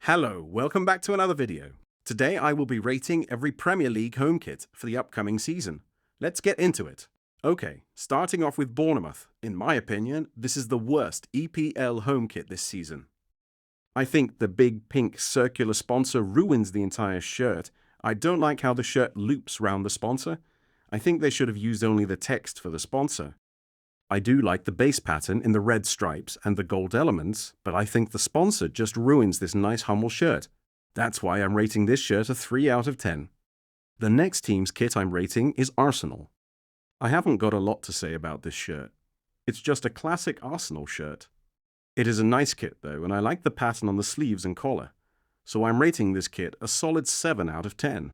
Hello, welcome back to another video. Today I will be rating every Premier League home kit for the upcoming season. Let's get into it. Okay, starting off with Bournemouth. In my opinion, this is the worst EPL home kit this season. I think the big pink circular sponsor ruins the entire shirt. I don't like how the shirt loops round the sponsor. I think they should have used only the text for the sponsor. I do like the base pattern in the red stripes and the gold elements, but I think the sponsor just ruins this nice Hummel shirt. That's why I'm rating this shirt a 3 out of 10. The next team's kit I'm rating is Arsenal. I haven't got a lot to say about this shirt. It's just a classic Arsenal shirt. It is a nice kit though, and I like the pattern on the sleeves and collar, so I'm rating this kit a solid 7 out of 10.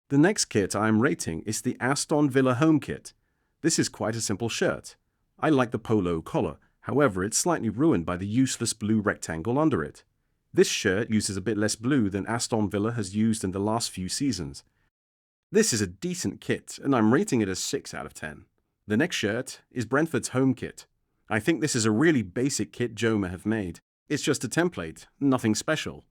The next kit I'm rating is the Aston Villa home kit. This is quite a simple shirt. I like the polo collar, however it's slightly ruined by the useless blue rectangle under it. This shirt uses a bit less blue than Aston Villa has used in the last few seasons. This is a decent kit, and I'm rating it a 6 out of 10. The next shirt is Brentford's home kit. I think this is a really basic kit Joma have made. It's just a template, nothing special.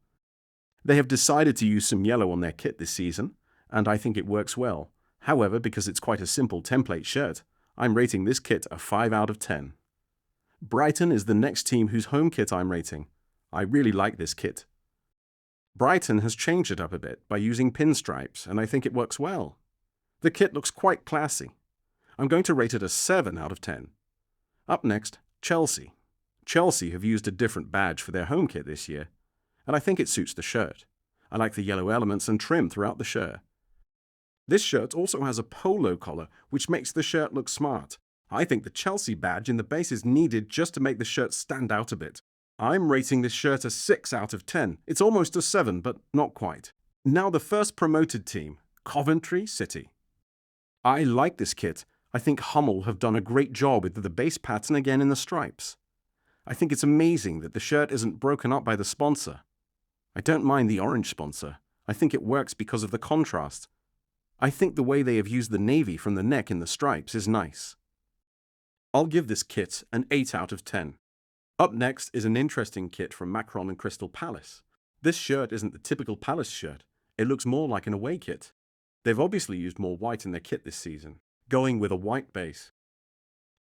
They have decided to use some yellow on their kit this season, and I think it works well. However, because it's quite a simple template shirt, I'm rating this kit a 5 out of 10. Brighton is the next team whose home kit I'm rating. I really like this kit. Brighton has changed it up a bit by using pinstripes, and I think it works well. The kit looks quite classy. I'm going to rate it a 7 out of 10. Up next, Chelsea. Chelsea have used a different badge for their home kit this year, and I think it suits the shirt. I like the yellow elements and trim throughout the shirt. This shirt also has a polo collar, which makes the shirt look smart. I think the Chelsea badge in the base is needed just to make the shirt stand out a bit. I'm rating this shirt a 6 out of 10. It's almost a 7, but not quite. Now the first promoted team, Coventry City. I like this kit. I think Hummel have done a great job with the base pattern again in the stripes. I think it's amazing that the shirt isn't broken up by the sponsor. I don't mind the orange sponsor. I think it works because of the contrast. I think the way they have used the navy from the neck in the stripes is nice. I'll give this kit an 8 out of 10. Up next is an interesting kit from Macron and Crystal Palace. This shirt isn't the typical Palace shirt. It looks more like an away kit. They've obviously used more white in their kit this season, going with a white base.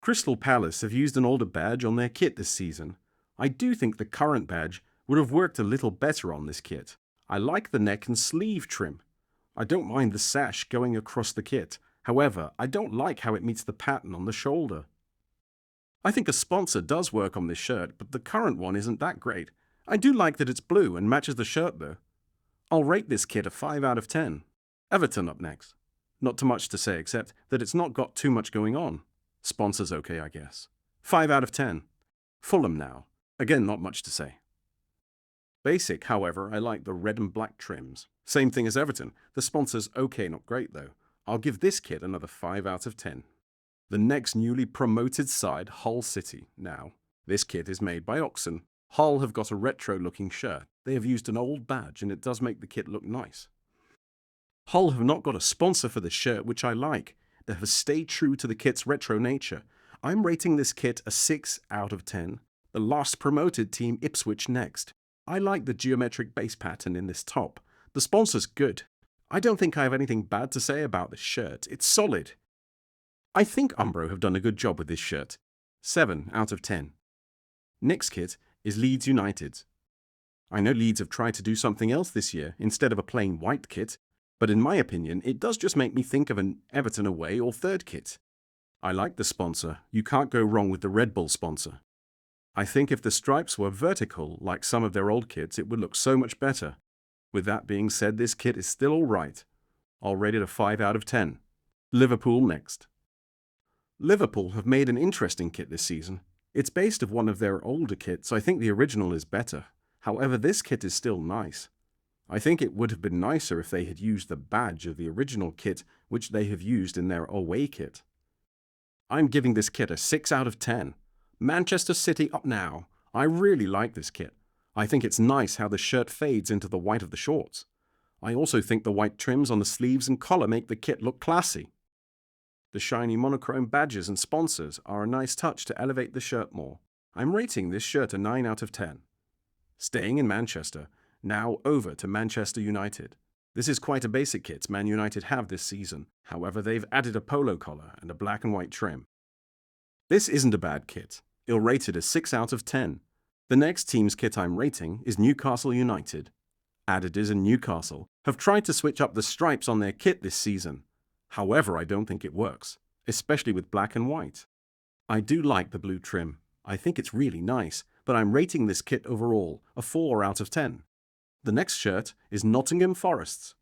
Crystal Palace have used an older badge on their kit this season. I do think the current badge would have worked a little better on this kit. I like the neck and sleeve trim. I don't mind the sash going across the kit. However, I don't like how it meets the pattern on the shoulder. I think a sponsor does work on this shirt, but the current one isn't that great. I do like that it's blue and matches the shirt though. I'll rate this kit a 5 out of 10. Everton up next. Not too much to say except that it's not got too much going on. Sponsor's okay, I guess. 5 out of 10. Fulham now. Again, not much to say. Basic, however, I like the red and black trims. Same thing as Everton. The sponsor's okay, not great though. I'll give this kit another 5 out of 10. The next newly promoted side, Hull City. Now, this kit is made by Oxen. Hull have got a retro-looking shirt. They have used an old badge and it does make the kit look nice. Hull have not got a sponsor for this shirt, which I like. They have stayed true to the kit's retro nature. I'm rating this kit a 6 out of 10. The last promoted team, Ipswich, next. I like the geometric base pattern in this top. The sponsor's good. I don't think I have anything bad to say about this shirt. It's solid. I think Umbro have done a good job with this shirt. 7 out of 10. Next kit is Leeds United. I know Leeds have tried to do something else this year instead of a plain white kit, but in my opinion, it does just make me think of an Everton away or third kit. I like the sponsor. You can't go wrong with the Red Bull sponsor. I think if the stripes were vertical, like some of their old kits, it would look so much better. With that being said, this kit is still alright. I'll rate it a 5 out of 10. Liverpool next. Liverpool have made an interesting kit this season. It's based on one of their older kits. I think the original is better. However, this kit is still nice. I think it would have been nicer if they had used the badge of the original kit, which they have used in their away kit. I'm giving this kit a 6 out of 10. Manchester City up now. I really like this kit. I think it's nice how the shirt fades into the white of the shorts. I also think the white trims on the sleeves and collar make the kit look classy. The shiny monochrome badges and sponsors are a nice touch to elevate the shirt more. I'm rating this shirt a 9 out of 10. Staying in Manchester, Now over to Manchester United. This is quite a basic kit Man United have this season. However, they've added a polo collar and a black and white trim. This isn't a bad kit. I'll rate it a 6 out of 10. The next team's kit I'm rating is Newcastle United. Adidas and Newcastle have tried to switch up the stripes on their kit this season. However, I don't think it works, especially with black and white. I do like the blue trim. I think it's really nice, but I'm rating this kit overall a 4 out of 10. The next shirt is Nottingham Forest's.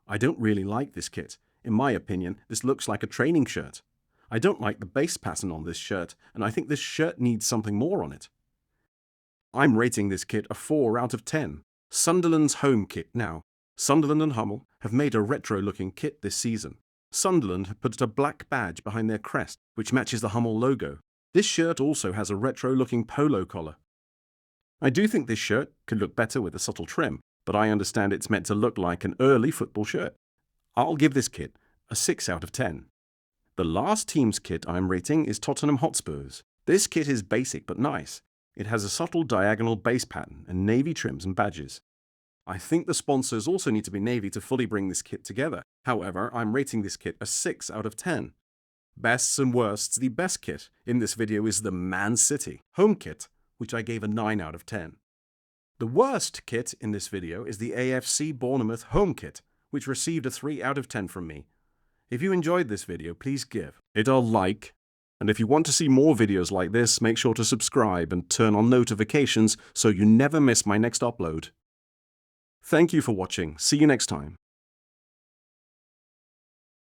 I don't really like this kit. In my opinion, this looks like a training shirt. I don't like the base pattern on this shirt, and I think this shirt needs something more on it. I'm rating this kit a 4 out of 10. Sunderland's home kit now. Sunderland and Hummel have made a retro-looking kit this season. Sunderland have put a black badge behind their crest, which matches the Hummel logo. This shirt also has a retro-looking polo collar. I do think this shirt could look better with a subtle trim, but I understand it's meant to look like an early football shirt. I'll give this kit a 6 out of 10. The last team's kit I'm rating is Tottenham Hotspur's. This kit is basic but nice. It has a subtle diagonal base pattern and navy trims and badges. I think the sponsors also need to be navy to fully bring this kit together. However, I'm rating this kit a 6 out of 10. Bests and worsts, the best kit in this video is the Man City home kit, which I gave a 9 out of 10. The worst kit in this video is the AFC Bournemouth home kit, which received a 3 out of 10 from me. If you enjoyed this video, please give it a like. And if you want to see more videos like this, make sure to subscribe and turn on notifications so you never miss my next upload. Thank you for watching. See you next time.